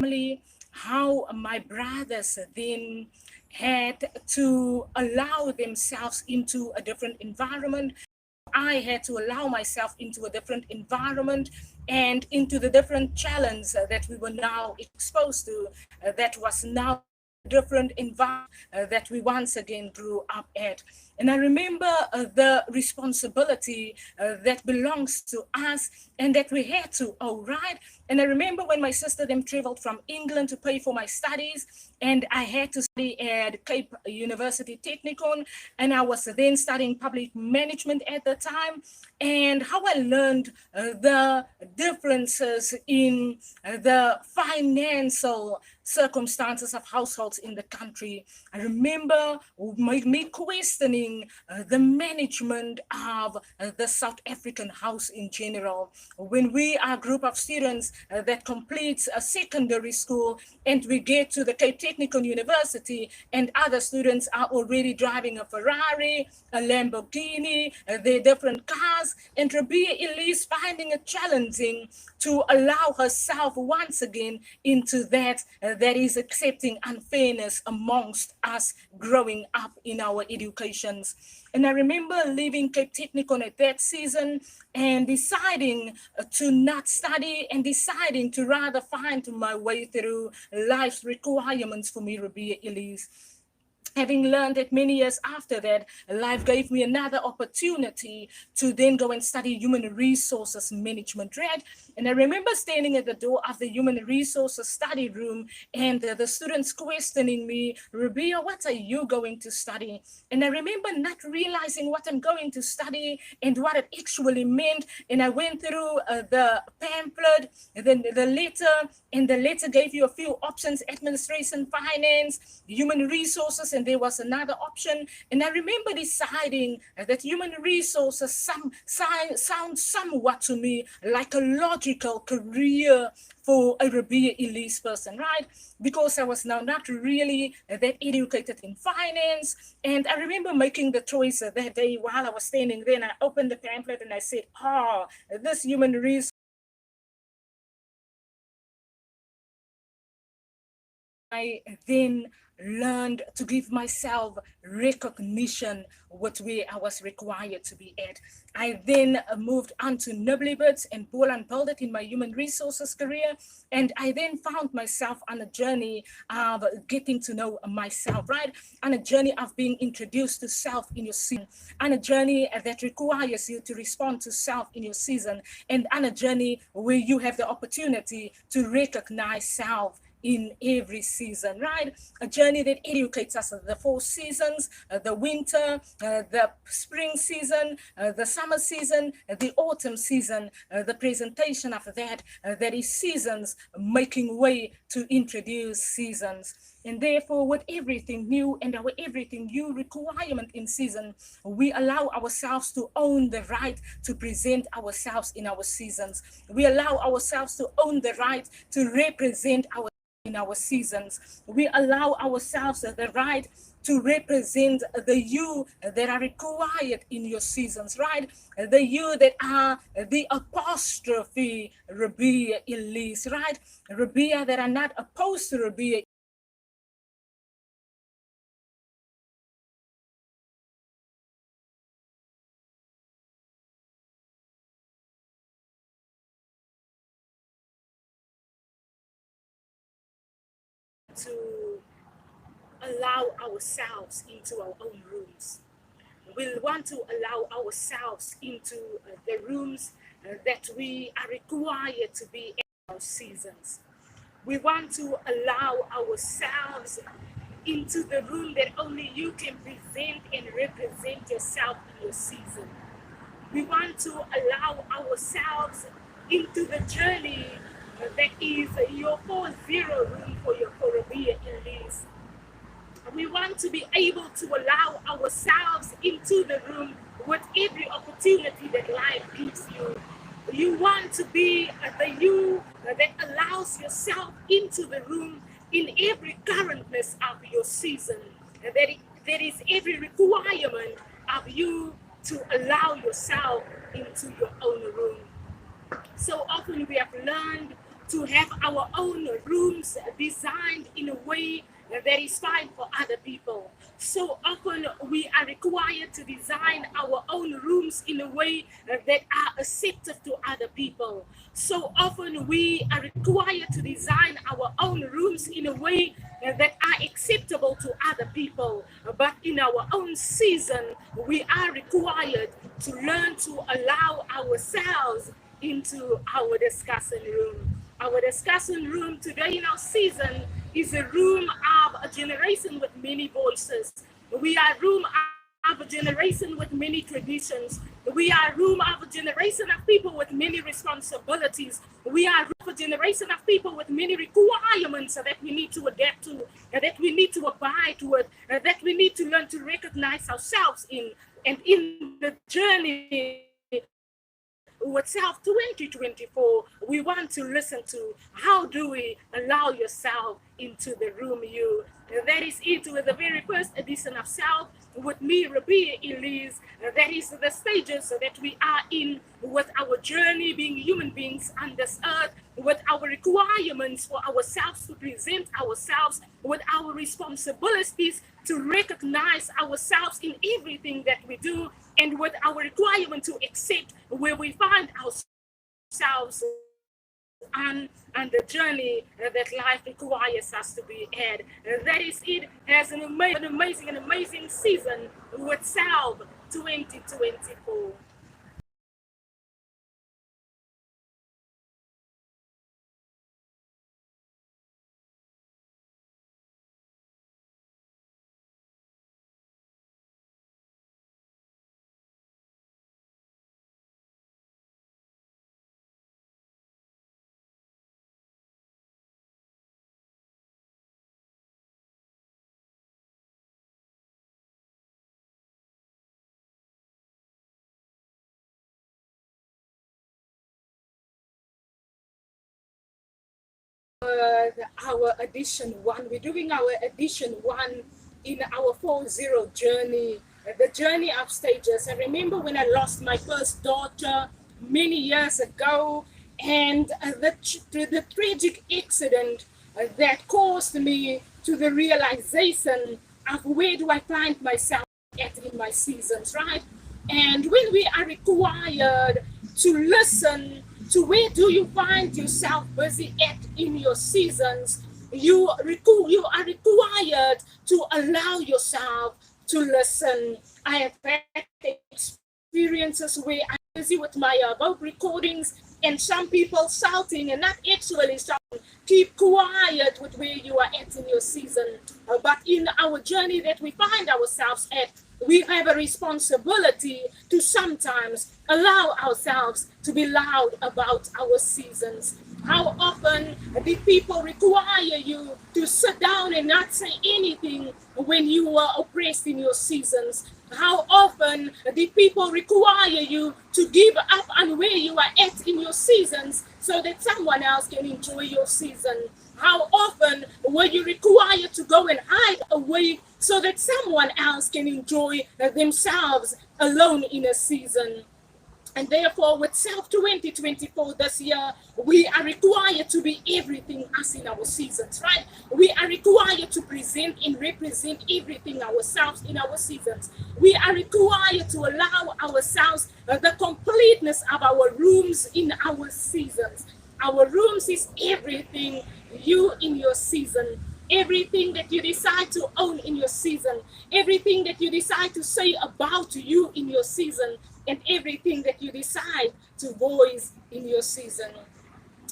family, how my brothers then had to allow themselves into a different environment. I had to allow myself into a different environment and into the different challenge that we were now exposed to, that was now different environment that we once again grew up at. And I remember the responsibility that belongs to us and that we had to owe, right? And I remember when my sister then traveled from England to pay for my studies, and I had to study at Cape University Technikon, and I was then studying public management at the time, and how I learned the differences in the financial circumstances of households in the country. I remember me questioning the management of the South African house in general. When we are a group of students that completes a secondary school and we get to the Cape Technical University and other students are already driving a Ferrari, a Lamborghini, their different cars, and RIBEA ELISE finding it challenging to allow herself once again into that that is accepting unfairness amongst us growing up in our educations. And I remember leaving Cape Technikon at that season and deciding to not study and deciding to rather find my way through life's requirements for me, RIBEA ELISE. Having learned that many years after that, life gave me another opportunity to then go and study human resources management, right? And I remember standing at the door of the human resources study room and the students questioning me, RIBEA, what are you going to study? And I remember not realizing what I'm going to study and what it actually meant. And I went through the pamphlet, then the letter, and the letter gave you a few options: administration, finance, human resources, and there was another option. And I remember deciding that human resources sounds somewhat to me like a logical career for a RIBEA ELISE person, right? Because I was now not really that educated in finance. And I remember making the choice that day while I was standing there, and I opened the pamphlet and I said, oh, this human resource. I then learned to give myself recognition with where I was required to be at. I then moved on to Nibblebits and Boland Build It in my human resources career. And I then found myself on a journey of getting to know myself, right? On a journey of being introduced to self in your season, on a journey that requires you to respond to self in your season, and on a journey where you have the opportunity to recognize self in every season, right? A journey that educates us the 4 seasons, the winter, the spring season, the summer season, the autumn season, the presentation of that, that is seasons making way to introduce seasons. And therefore, with everything new and our everything new requirement in season, we allow ourselves to own the right to present ourselves in our seasons. We allow ourselves to own the right to represent our in our seasons. We allow ourselves the right to represent the you that are required in your seasons, right? The you that are the apostrophe RIBEA ELISE, right? RIBEA that are not opposed to RIBEA to allow ourselves into our own rooms. We want to allow ourselves into the rooms that we are required to be in our seasons. We want to allow ourselves into the room that only you can present and represent yourself in your season. We want to allow ourselves into the journey that is your 4-0 room for your RIBEA ELISE. We want to be able to allow ourselves into the room with every opportunity that life gives you. You want to be the you that allows yourself into the room in every currentness of your season. There is every requirement of you to allow yourself into your own room. So often we have learned to have our own rooms designed in a way that is fine for other people. So often we are required to design our own rooms in a way that are acceptable to other people. So often we are required to design our own rooms in a way that are acceptable to other people. But in our own season, we are required to learn to allow ourselves into our discussion room. Our discussion room today in our season is a room of a generation with many voices. We are a room of a generation with many traditions. We are a room of a generation of people with many responsibilities. We are a generation of people with many requirements that we need to adapt to, that we need to abide with, that we need to learn to recognize ourselves in. And in the journey with Self 2024, we want to listen to how do we allow yourself into the room you. That is it with the very first edition of Self with me, RIBEA, ELISE. That is the stages that we are in with our journey being human beings on this earth, with our requirements for ourselves to present ourselves, with our responsibilities to recognize ourselves in everything that we do, and with our requirement to accept where we find ourselves on the journey that life requires us to be at. That is it. Has an amazing season with Self 2024. Our edition one. We're doing our edition one in our 4-0 journey, the journey of stages. I remember when I lost my first daughter many years ago, and the tragic accident that caused me to the realization of where do I find myself at in my seasons, right? And when we are required to listen to where do you find yourself busy at in your seasons, you are required to allow yourself to listen. I have had experiences where I'm busy with my AWOKH recordings and some people shouting and not actually shouting. Keep quiet with where you are at in your season. But in our journey that we find ourselves at, we have a responsibility to sometimes allow ourselves to be loud about our seasons. How often did people require you to sit down and not say anything when you were oppressed in your seasons? How often did people require you to give up on where you are at in your seasons so that someone else can enjoy your season? How often were you required to go and hide away so that someone else can enjoy themselves alone in a season? And therefore, with Self 2024 this year, we are required to be everything us in our seasons, right? We are required to present and represent everything ourselves in our seasons. We are required to allow ourselves the completeness of our rooms in our seasons. Our rooms is everything you in your season. Everything that you decide to own in your season, everything that you decide to say about you in your season, and everything that you decide to voice in your season.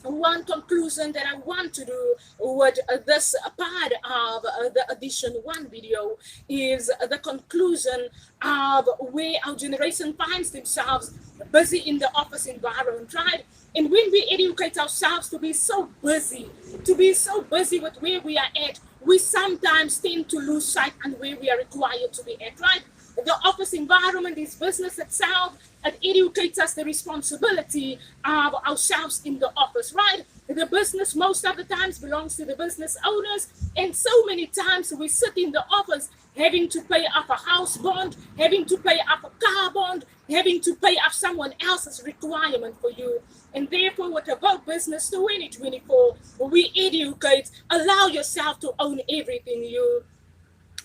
One conclusion that I want to do with this part of the edition one video is the conclusion of where our generation finds themselves busy in the office environment, right? And when we educate ourselves to be so busy with where we are at, we sometimes tend to lose sight on where we are required to be at, right? The office environment is business itself. It educates us the responsibility of ourselves in the office, right? The business most of the times belongs to the business owners, and so many times we sit in the office having to pay off a house bond, having to pay off a car bond, having to pay off someone else's requirement for you. And therefore, with AWOKH Business 2024, we educate, allow yourself to own everything you.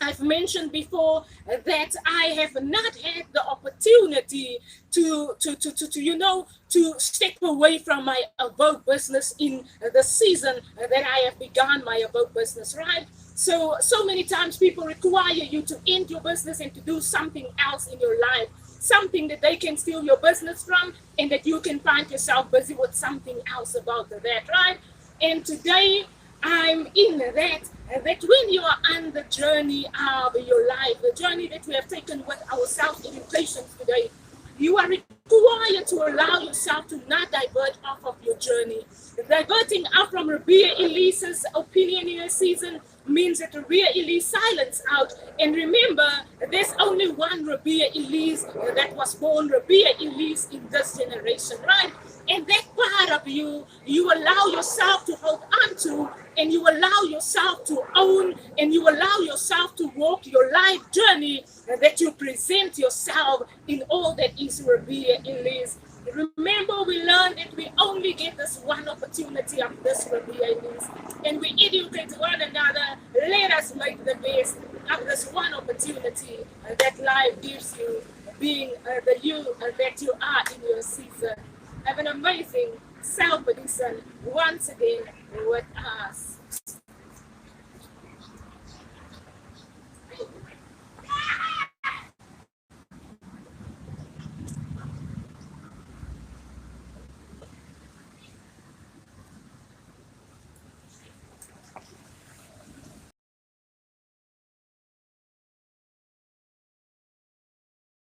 I've mentioned before that I have not had the opportunity to step away from my AWOKH business in the season that I have begun my AWOKH business, right? So many times people require you to end your business and to do something else in your life, something that they can steal your business from, and that you can find yourself busy with something else about that, right? And today I'm in that when you are on the journey of your life, the journey that we have taken with our self-education today, you are required to allow yourself to not divert off of your journey. Diverting off from RIBEA ELISE's opinion in a season means that RIBEA ELISE silence out. And remember, there's only one RIBEA ELISE that was born RIBEA ELISE in this generation, right? And that part of you, you allow yourself to hold on to, and you allow yourself to own, and you allow yourself to walk your life journey that you present yourself in all that is RIBEA ELISE. Remember, we learned that we only get this one opportunity of this RIBEA ELISE, and we educate one another. Let us make the best of this one opportunity that life gives you, being the you that you are in your season. Have an amazing self-edition once again with us.